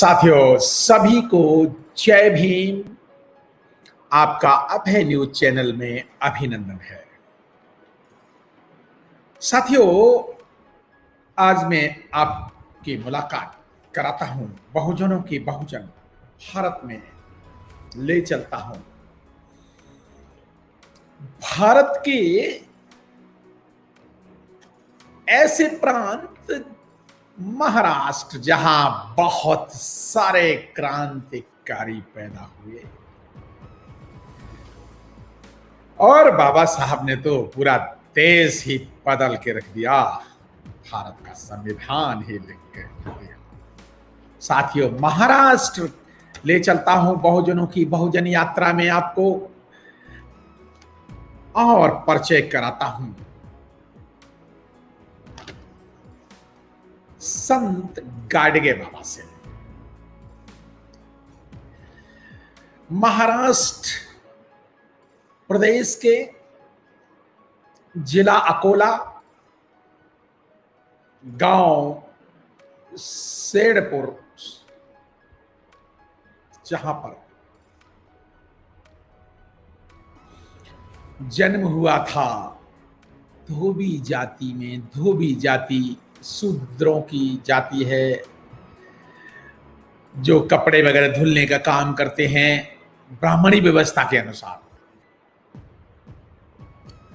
साथियों सभी को जय भीम। आपका अभय न्यूज चैनल में अभिनंदन है। साथियों आज मैं आपकी मुलाकात कराता हूं बहुजनों की बहुजन भारत में ले चलता हूं। भारत के ऐसे प्रांत महाराष्ट्र जहां बहुत सारे क्रांतिकारी पैदा हुए और बाबा साहब ने तो पूरा देश ही बदल के रख दिया, भारत का संविधान ही लिख के रख दिया। साथियों महाराष्ट्र ले चलता हूं बहुजनों की बहुजन यात्रा में आपको और परिचय कराता हूं संत गाडगे बाबा से। महाराष्ट्र प्रदेश के जिला अकोला गांव सेडपुर जहां पर जन्म हुआ था, धोबी जाति में, धोबी जाति शूद्रों की जाति है जो कपड़े वगैरह धुलने का काम करते हैं ब्राह्मणी व्यवस्था के अनुसार।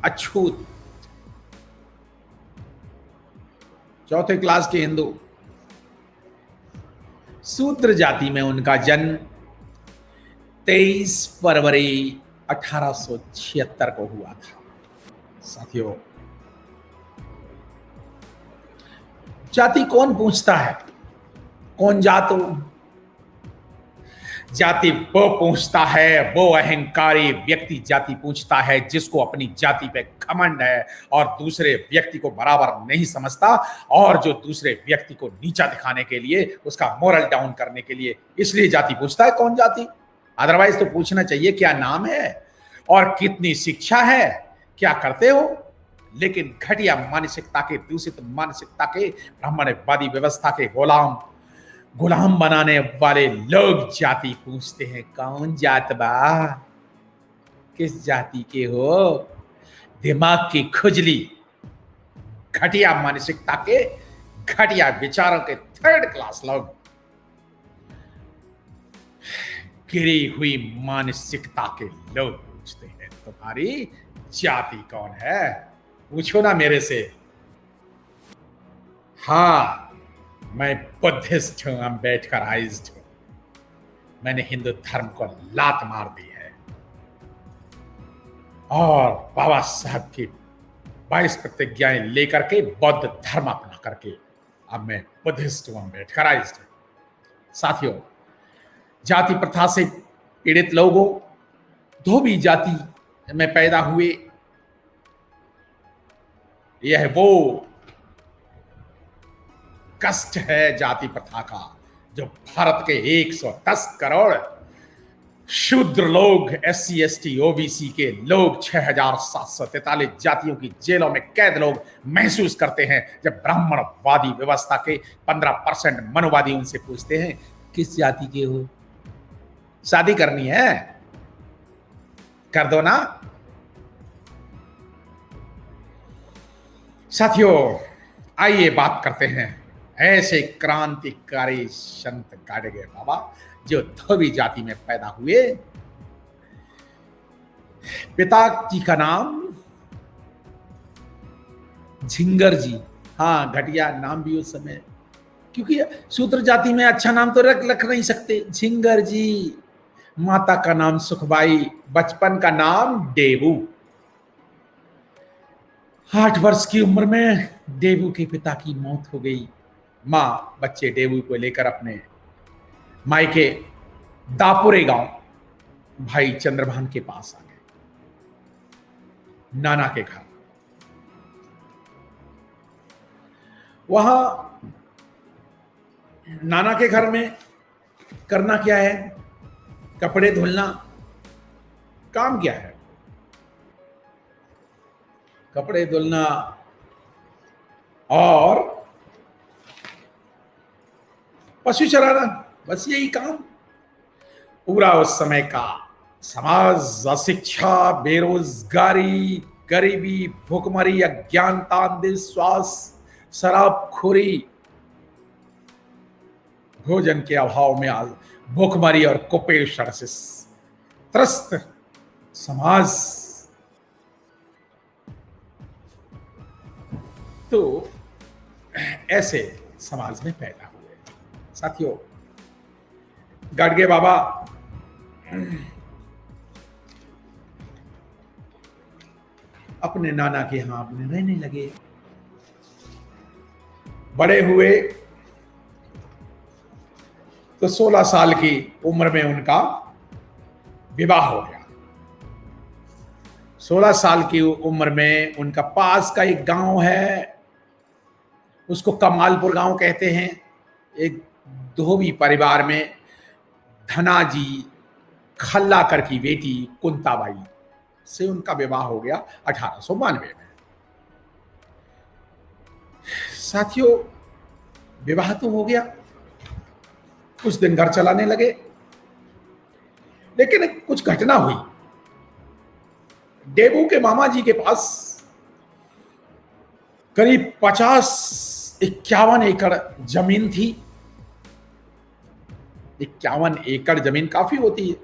अछूत चौथे क्लास के हिंदू, शूद्र जाति में उनका जन्म 23 फरवरी 1876 को हुआ था। साथियों जाति कौन पूछता है, कौन जात हो? जाति वो पूछता है, वो अहंकारी व्यक्ति जाति पूछता है जिसको अपनी जाति पे घमंड है और दूसरे व्यक्ति को बराबर नहीं समझता और जो दूसरे व्यक्ति को नीचा दिखाने के लिए, उसका मोरल डाउन करने के लिए इसलिए जाति पूछता है। कौन जाति? अदरवाइज तो पूछना चाहिए क्या नाम है और कितनी शिक्षा है, क्या करते हो। लेकिन घटिया मानसिकता के, दूषित मानसिकता के, ब्राह्मणवादी व्यवस्था के गुलाम बनाने वाले लोग जाति पूछते हैं। कौन जात बा, किस जाति के हो? दिमाग की खुजली, घटिया मानसिकता के, घटिया विचारों के थर्ड क्लास लोग, गिरी हुई मानसिकता के लोग पूछते हैं तुम्हारी जाति कौन है? पूछो ना मेरे से। हाँ मैं बुद्धिस्ट हूं, अम्बेडकराइज्ड हूं। मैंने हिंदू धर्म को लात मार दी है और बाबा साहब की 22 प्रतिज्ञाएं लेकर के बौद्ध धर्म अपना करके अब मैं बुद्धिस्ट हूं, अम्बेडकराइज्ड हूं। साथियों जाति प्रथा से पीड़ित लोगों, धोबी जाति में पैदा हुए, यह वो कष्ट है जाति प्रथा का जो भारत के 110 करोड़ शूद्र लोग, SC ST OBC के लोग, 6743 जातियों की जेलों में कैद लोग महसूस करते हैं जब ब्राह्मणवादी व्यवस्था के 15% मनुवादी उनसे पूछते हैं किस जाति के हो, शादी करनी है, कर दो ना। साथियों आइए बात करते हैं ऐसे क्रांतिकारी संत गाडगे बाबा जो धोबी जाति में पैदा हुए। पिता जी का नाम झिंगर जी। हाँ घटिया नाम भी उस समय, क्योंकि शूद्र जाति में अच्छा नाम तो रख नहीं सकते। झिंगर जी। माता का नाम सुखबाई, बचपन का नाम डेबू। 8 वर्ष की उम्र में डेबू के पिता की मौत हो गई। माँ बच्चे डेबू को लेकर अपने मायके दापुरे गांव भाई चंद्रभान के पास आ गए, नाना के घर। वहां नाना के घर में करना क्या है? कपड़े धुलना काम क्या है? कपड़े धुलना और पशु चराना। बस यही काम पूरा उस समय का समाज। अशिक्षा, बेरोजगारी, गरीबी, भुखमरी, अज्ञानता, अंधविश्वास, शराबखोरी, भोजन के अभाव में आज भुखमरी और कुपोषण से त्रस्त समाज। तो ऐसे समाज में पैदा हुए साथियों। गाडगे बाबा अपने नाना के यहां अपने रहने लगे। बड़े हुए तो 16 साल की उम्र में उनका विवाह हो गया। 16 साल की उम्र में उनका पास का एक गांव है, उसको कमालपुर गांव कहते हैं। एक धोबी परिवार में धनाजी खल्लाकर की बेटी कुंताबाई से उनका विवाह हो गया 1892 में। साथियों, विवाह तो हो गया, कुछ दिन घर चलाने लगे, लेकिन कुछ घटना हुई। डेबू के मामा जी के पास करीब 50-51 एकड़ जमीन थी। 51 एकड़ जमीन काफी होती है।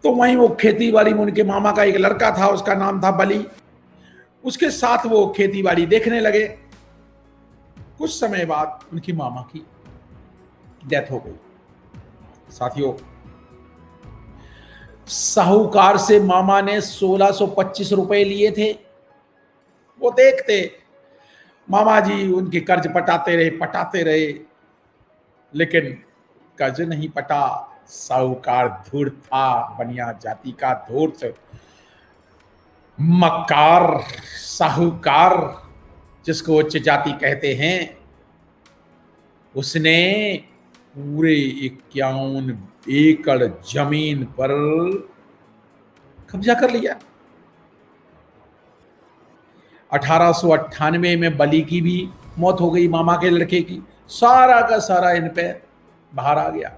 तो वहीं वो खेती बाड़ी में उनके मामा का एक लड़का था, उसका नाम था बली। उसके साथ वो खेती बाड़ी देखने लगे। कुछ समय बाद उनकी मामा की डेथ हो गई। साथियों, साहूकार से मामा ने 1625 रुपए लिए थे। वो देखते मामा जी उनके कर्ज पटाते रहे, लेकिन कर्ज नहीं पटा। साहूकार धूर्त था, बनिया जाति का धूर्त, मक्कार साहूकार, जिसको उच्च जाति कहते हैं, उसने पूरे 51 एकड़ जमीन पर कब्जा कर लिया। 1898 में बली की भी मौत हो गई, मामा के लड़के की। सारा का सारा इन पे बाहर आ गया।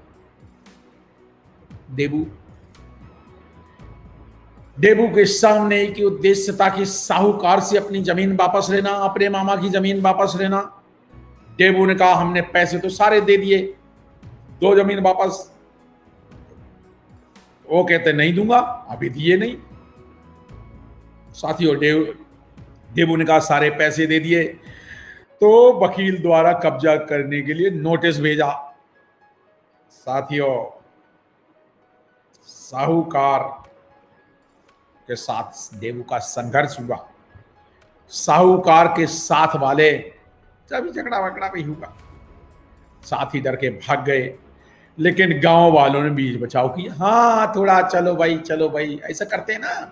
डेबू के सामने एक ही उद्देश्य था कि साहूकार से अपनी जमीन वापस लेना, अपने मामा की जमीन वापस लेना। डेबू ने कहा हमने पैसे तो सारे दे दिए, दो जमीन वापस। वो कहते नहीं दूंगा, अभी दिए नहीं। साथियों, डेबू ने कहा सारे पैसे दे दिए, तो वकील द्वारा कब्जा करने के लिए नोटिस भेजा। साथियों, साहूकार के साथ डेबू का संघर्ष हुआ। साहूकार के साथ वाले जब झगड़ा वगड़ा भी हुआ, साथ ही डर के भाग गए। लेकिन गांव वालों ने बीच बचाव किया। हाँ, थोड़ा चलो भाई ऐसा करते ना।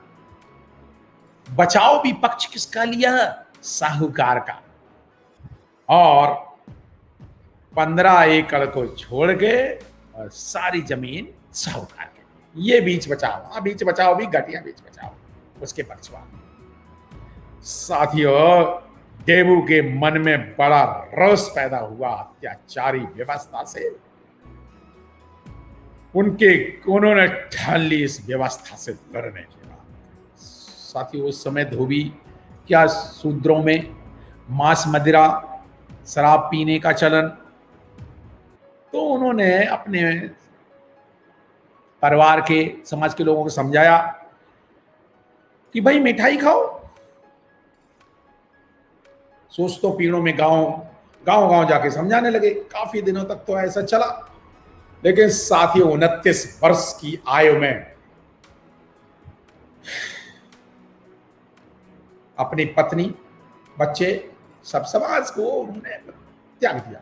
बचाव भी पक्ष किसका लिया? साहूकार का। और 15 एकड़ को छोड़ के और सारी जमीन साहूकार के। ये बीच बचाव, बीच बचाव भी घटिया बीच बचाव, उसके पक्षवाद। साथियों, डेबू के मन में बड़ा रोष पैदा हुआ अत्याचारी व्यवस्था से। उन्होंने ठान ली इस व्यवस्था से लड़ने के बाद। साथियों, उस समय धोबी क्या शूद्रों में मांस, मदिरा, शराब पीने का चलन। तो उन्होंने अपने परिवार के, समाज के लोगों को समझाया कि भाई मिठाई खाओ। सोचतो पीड़ों में गांव जाके समझाने लगे। काफी दिनों तक तो ऐसा चला, लेकिन साथियों 29 वर्ष की आयु में अपनी पत्नी, बच्चे, सब समाज को उन्होंने त्याग दिया।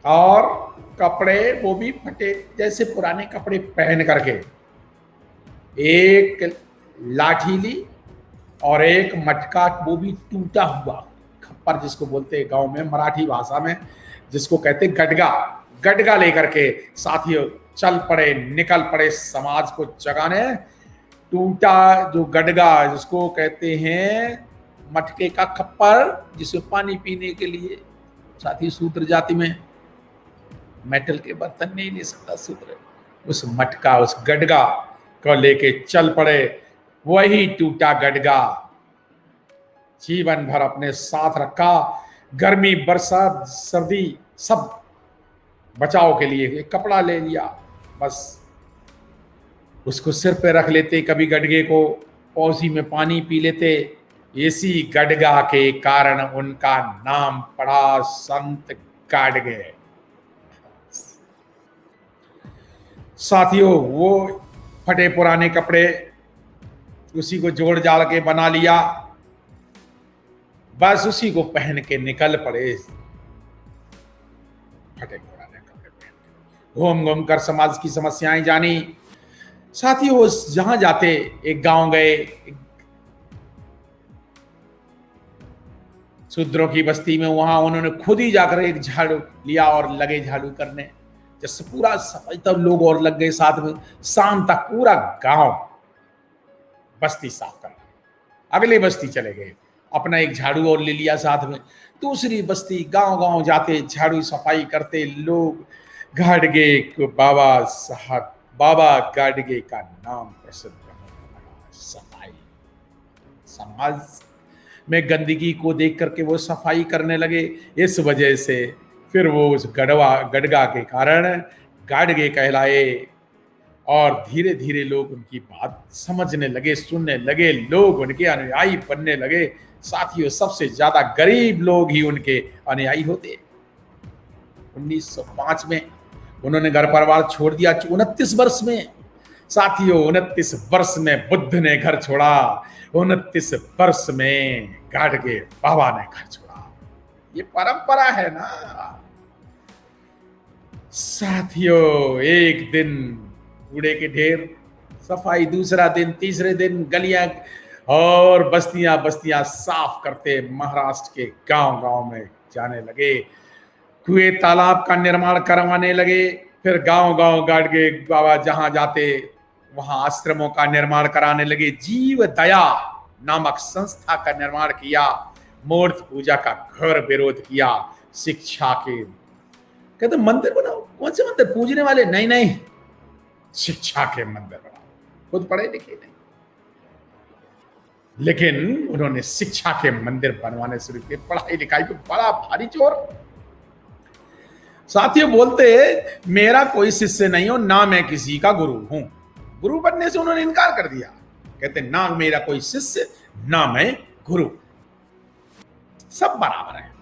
और कपड़े वो भी फटे जैसे पुराने कपड़े पहन करके, एक लाठी ली और एक मटका, वो भी टूटा हुआ खप्पर जिसको बोलते हैं गांव में, मराठी भाषा में जिसको कहते गडगा लेकर के साथियों चल पड़े, निकल पड़े समाज को जगाने टूटा जो गडगा जिसको कहते हैं मटके का खप्पर, जिसे पानी पीने के लिए, साथ ही शूद्र जाति में मेटल के बर्तन नहीं ले सकता शूद्र, उस मटका उस गडगा को लेके चल पड़े। वही टूटा गडगा जीवन भर अपने साथ रखा, गर्मी बरसात सर्दी सब बचाव के लिए एक कपड़ा ले लिया, बस उसको सिर पे रख लेते, कभी गडगे को पौसी में पानी पी लेते। इसी गडगा के कारण उनका नाम पड़ा संत गाडगे। साथियों, वो फटे पुराने कपड़े उसी को जोड़ जाड़ के बना लिया, बस उसी को पहन के निकल पड़े, फटे पुराने कपड़े पहन के घूम घूम कर समाज की समस्याएं जानी। साथियों, वो जहां जाते, एक गांव गए, शूद्रों की बस्ती में, वहां उन्होंने खुद ही जाकर एक झाड़ू लिया और लगे झाड़ू करने। जैसे पूरा सफाई, तब लोग और लग गए साथ में, शाम तक पूरा गांव बस्ती साफ कर, अगले बस्ती चले गए, अपना एक झाड़ू और ले लिया साथ में। दूसरी बस्ती, गांव गांव जाते, झाड़ू सफाई करते लोग। गाडगे को बाबा साहब, बाबा गाडगे का नाम प्रसिद्ध होने लगा। सफाई, समाज में गंदगी को देख करके वो सफाई करने लगे। इस वजह से फिर वो उस गडगा के कारण गाडगे कहलाए, और धीरे धीरे लोग उनकी बात समझने लगे, सुनने लगे, लोग उनके अनुयायी बनने लगे। साथियों, सबसे ज्यादा गरीब लोग ही उनके अनुयायी होते। 1905 में उन्होंने घर परिवार छोड़ दिया, 29 वर्ष में। साथियों, 29 वर्ष में बुद्ध ने घर छोड़ा, 29 वर्ष में गाडगे बाबा ने घर छोड़ा। ये परंपरा है ना साथियों। एक दिन कूड़े के ढेर सफाई, दूसरा दिन, तीसरे दिन गलियां और बस्तियां बस्तियां साफ करते महाराष्ट्र के गांव गांव में जाने लगे। कुएं तालाब का निर्माण करवाने लगे। फिर गांव गांव गाडगे बाबा जहां जाते वहां आश्रमों का निर्माण कराने लगे। जीव दया नामक संस्था का निर्माण किया। मूर्ति पूजा का घोर विरोध किया। शिक्षा के, कहते मंदिर बनाओ, कौन से मंदिर, पूजने वाले नहीं नहीं, शिक्षा के मंदिर बनाओ। खुद पढ़े लिखे नहीं, लेकिन उन्होंने शिक्षा के मंदिर बनवाने शुरू किए। पढ़ाई लिखाई पे बड़ा भारी जोर। साथियों, बोलते मेरा कोई शिष्य नहीं हो, ना मैं किसी का गुरु हूं। गुरु बनने से उन्होंने इनकार कर दिया। कहते ना मेरा कोई शिष्य, ना मैं गुरु, सब बराबर है।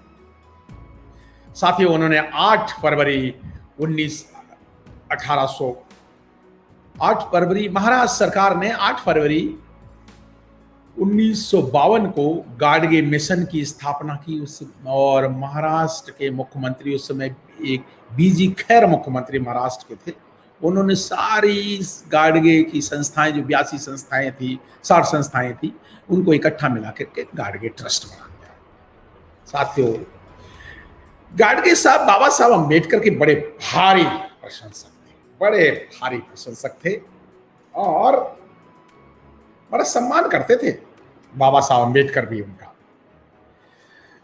साथियों, उन्होंने 8 फरवरी 1852 महाराष्ट्र सरकार ने 8 फरवरी 1952 को गाडगे मिशन की स्थापना की। और महाराष्ट्र के मुख्यमंत्री उस समय एक बीजी खैर मुख्यमंत्री महाराष्ट्र के थे। उन्होंने सारी गाडगे की संस्थाएं, जो 82 संस्थाएं थी, 60 संस्थाएं थी, उनको इकट्ठा मिला करके गाडगे ट्रस्ट बना दिया। साथियों, गाडगे साहब बाबा साहब अम्बेडकर के बड़े भारी प्रशंसक थे, बड़े भारी प्रशंसक थे, और बड़ा सम्मान करते थे बाबा साहब अम्बेडकर भी उनका।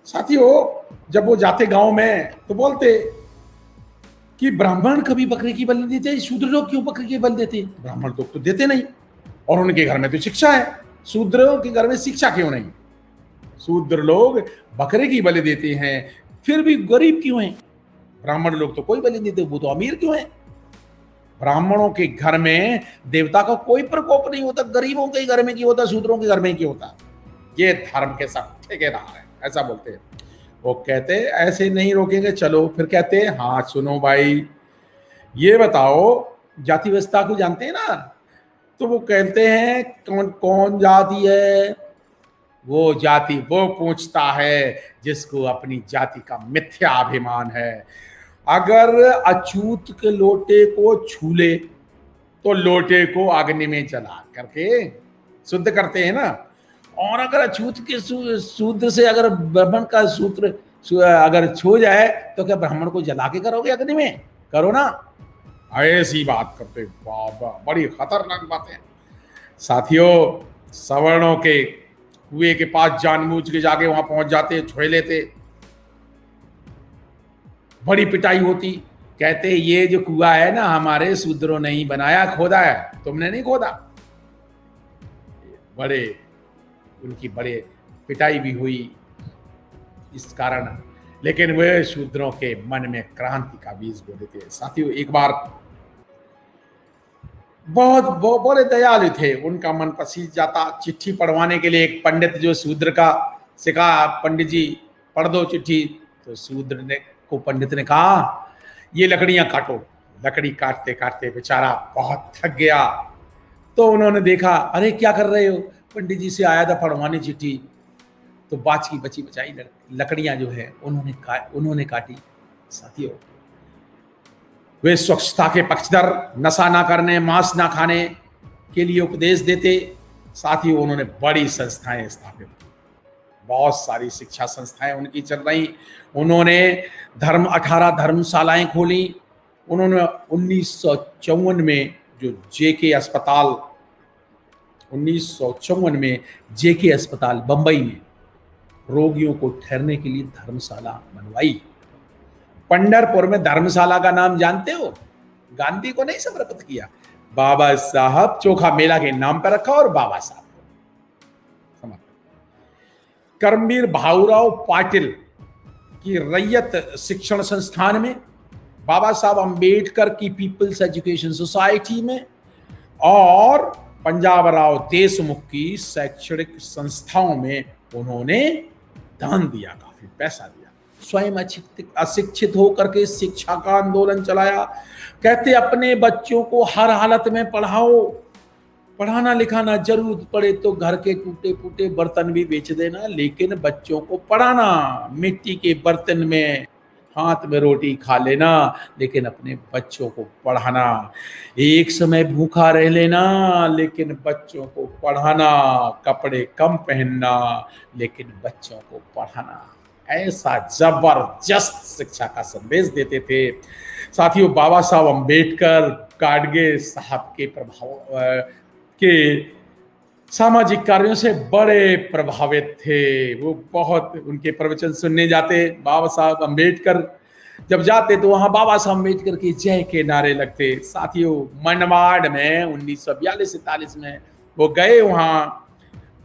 साथियों, जब वो जाते गांव में तो बोलते कि ब्राह्मण कभी बकरे की बलि नहीं देते, शूद्र लोग क्यों बकरे की बलि देते? ब्राह्मण लोग तो देते नहीं, और उनके घर में तो शिक्षा है, शूद्रों के घर में शिक्षा क्यों नहीं? शूद्र लोग बकरे की बलि देते हैं, फिर भी गरीब क्यों हैं? ब्राह्मण लोग तो कोई बलि नहीं देते, वो तो अमीर क्यों हैं? ब्राह्मणों के घर में देवता का कोई प्रकोप नहीं होता, गरीबों के घर में क्यों होता, शूद्रों के घर में क्यों होता? ये धर्म के सब ठेकेदार है, ऐसा बोलते हैं। वो कहते ऐसे नहीं रोकेंगे, चलो। फिर कहते हाँ सुनो भाई, ये बताओ जाति व्यवस्था को जानते हैं ना? तो वो कहते हैं कौन कौन जाति है? वो जाति वो पूछता है जिसको अपनी जाति का मिथ्या अभिमान है। अगर अछूत के लोटे को छू ले तो लोटे को अग्नि में जला करके शुद्ध करते हैं ना। और अगर अछूत के सूत्र से अगर ब्राह्मण का सूत्र अगर छू जाए तो क्या ब्राह्मण को जला के करोगे अग्नि में? करो ना। ऐसी बात करते, बाबा बड़ी खतरनाक बात है। साथियों, सवर्णों के कुएं के पास जानबूझ के जाके वहां पहुंच जाते, छुए लेते, बड़ी पिटाई होती। कहते ये जो कुआं है ना हमारे शूद्रों ने ही बनाया, खोदा है, तुमने नहीं खोदा। बड़े उनकी बड़े पिटाई भी हुई इस कारण, लेकिन वे शूद्रों के मन में क्रांति का बीज बोले थे। साथियों, एक बार बहुत बड़े दयालु थे, उनका मन पसीज जाता। चिट्ठी पढ़वाने के लिए एक पंडित जो शूद्र का से कहा, पंडित जी पढ़ दो चिट्ठी। तो शूद्र ने को पंडित ने कहा ये लकड़ियां काटो। लकड़ी काटते काटते बेचारा बहुत थक गया। तो उन्होंने देखा, अरे क्या कर रहे हो? पंडित जी से आया था पढ़वाने चिट्ठी। तो बाच की बची बचाई लकड़ियां जो है उन्होंने काटी। साथियों, वे स्वच्छता के पक्षधर, नशा ना करने, मांस ना खाने के लिए उपदेश देते। साथ ही उन्होंने बड़ी संस्थाएं स्थापित की, बहुत सारी शिक्षा संस्थाएं उनकी चल रही। उन्होंने 18 धर्मशालाएं खोली। उन्होंने 1954 में जो जेके अस्पताल 1954 में जेके अस्पताल बंबई में रोगियों को ठहरने के लिए धर्मशाला बनवाई। पंढरपुर में धर्मशाला का नाम जानते हो? गांधी को नहीं समर्पित किया, बाबा साहब चोखा मेला के नाम पर रखा और बाबा साहब समर्पित। कर्मवीर भाऊराव पाटिल की रैयत शिक्षण संस्थान में, बाबा साहब अंबेडकर की पीपल्स एजुकेशन सोसाइटी में और पंजाब राव देशमुख की शैक्षणिक संस्थाओं में उन्होंने दान दिया, काफी पैसा दिया। स्वयं अशिक्षित होकर के शिक्षा का आंदोलन चलाया। कहते अपने बच्चों को हर हालत में पढ़ाओ, पढ़ाना लिखाना, जरूरत पड़े तो घर के टूटे फूटे बर्तन भी बेच देना, लेकिन बच्चों को पढ़ाना। मिट्टी के बर्तन में हाथ में रोटी खा लेना, लेकिन अपने बच्चों को पढ़ाना। एक समय भूखा रह लेना, लेकिन बच्चों को पढ़ाना। कपड़े कम पहनना, लेकिन बच्चों को पढ़ाना। ऐसा जबरदस्त शिक्षा का संदेश देते थे। साथियों, बाबा साहब अंबेडकर गाडगे साहब के प्रभाव के सामाजिक कार्यों से बड़े प्रभावित थे। वो बहुत उनके प्रवचन सुनने जाते। बाबा साहब अंबेडकर जब जाते तो वहां बाबा साहब अंबेडकर की जय के नारे लगते। साथियों, मनमाड़ में 1942-43 में वो गए वहां,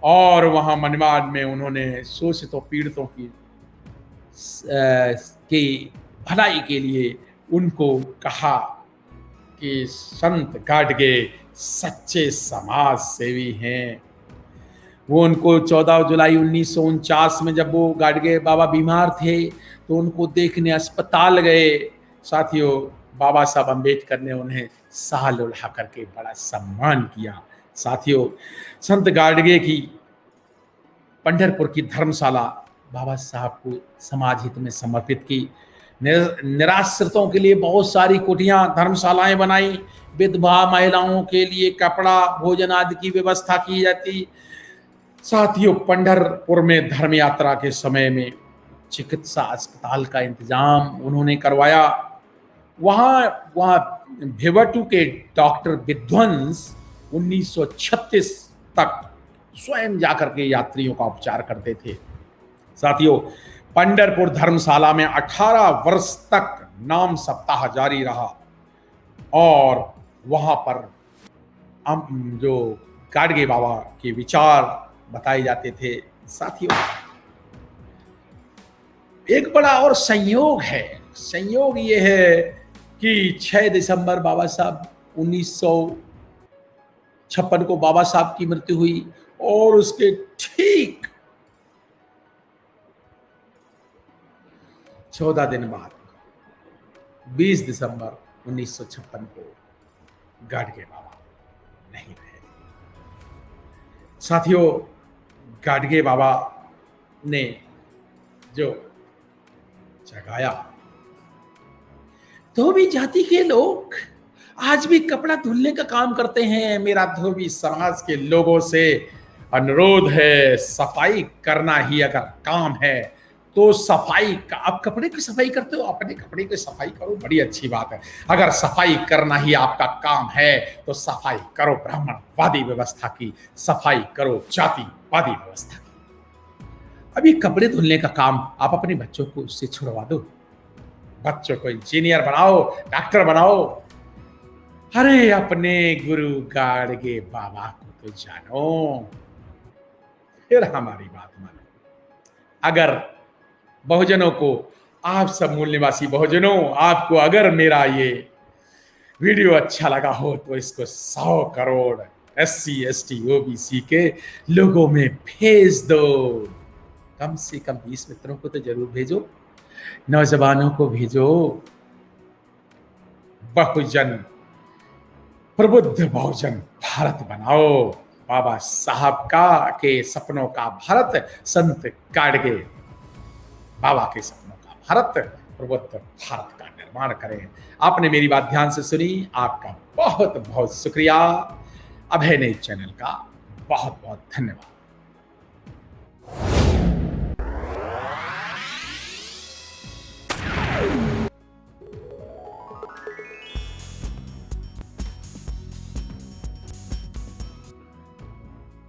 और वहां मनमाड़ में उन्होंने शोषितों पीड़ितों की भलाई के लिए उनको कहा कि संत गाडगे सच्चे समाज सेवी हैं। वो उनको 14 जुलाई 1949 में जब वो गाडगे बाबा बीमार थे तो उनको देखने अस्पताल गए। साथियों, बाबा साहब अंबेडकर ने उन्हें साल उड़ा करके बड़ा सम्मान किया। साथियों, संत गाडगे की पंढरपुर की धर्मशाला बाबा साहब को समाज हित में समर्पित की। निराश्रितों के लिए बहुत सारी कुटियां, धर्मशालाएं बनाई। विधवा महिलाओं के लिए कपड़ा, भोजन आदि की व्यवस्था की जाती। साथियों, पंढरपुर में धर्म यात्रा के समय में चिकित्सा अस्पताल का इंतजाम उन्होंने करवाया। वहां भिवटू के डॉक्टर विध्वंस 1936 तक स्वयं जाकर के यात्रियों का उपचार करते थे। साथियों, पंढरपुर धर्मशाला में 18 वर्ष तक नाम सप्ताह जारी रहा, और वहां पर जो गाडगे बाबा के विचार बताए जाते थे। साथियों, एक बड़ा और संयोग है। संयोग ये है कि 6 दिसंबर बाबा साहब 1956 को बाबा साहब की मृत्यु हुई, और उसके ठीक 14 दिन बाद 20 दिसंबर 1956 को गाडगे बाबा नहीं रहे। साथियों, गाडगे बाबा ने जो जगाया, धोबी जाति के लोग आज भी कपड़ा धुलने का काम करते हैं। मेरा धोबी समाज के लोगों से अनुरोध है, सफाई करना ही अगर काम है तो सफाई का, आप कपड़े की सफाई करते हो, अपने कपड़े की सफाई करो, बड़ी अच्छी बात है। अगर सफाई करना ही आपका काम है तो सफाई करो ब्राह्मणवादी व्यवस्था की, सफाई करो जातिवादी व्यवस्था की। अब ये कपड़े धुलने का काम आप अपने बच्चों को उससे छुड़वा दो, बच्चों को इंजीनियर बनाओ, डॉक्टर बनाओ। अरे अपने गुरु गाड़गे बाबा को तो जानो, फिर हमारी बात मानो। अगर बहुजनों को, आप सब मूल निवासी बहुजनों, आपको अगर मेरा ये वीडियो अच्छा लगा हो तो इसको 100 करोड़ SC ST OBC के लोगों में भेज दो। कम से कम 20 मित्रों को तो जरूर भेजो, नौजवानों को भेजो। बहुजन, प्रबुद्ध बहुजन भारत बनाओ। बाबा साहब का के सपनों का भारत, संत गाडगे बाबा के सपनों का भारत, प्रबुद्ध भारत का निर्माण करें। आपने मेरी बात ध्यान से सुनी, आपका बहुत बहुत शुक्रिया। अभय न्यूज चैनल का बहुत बहुत धन्यवाद।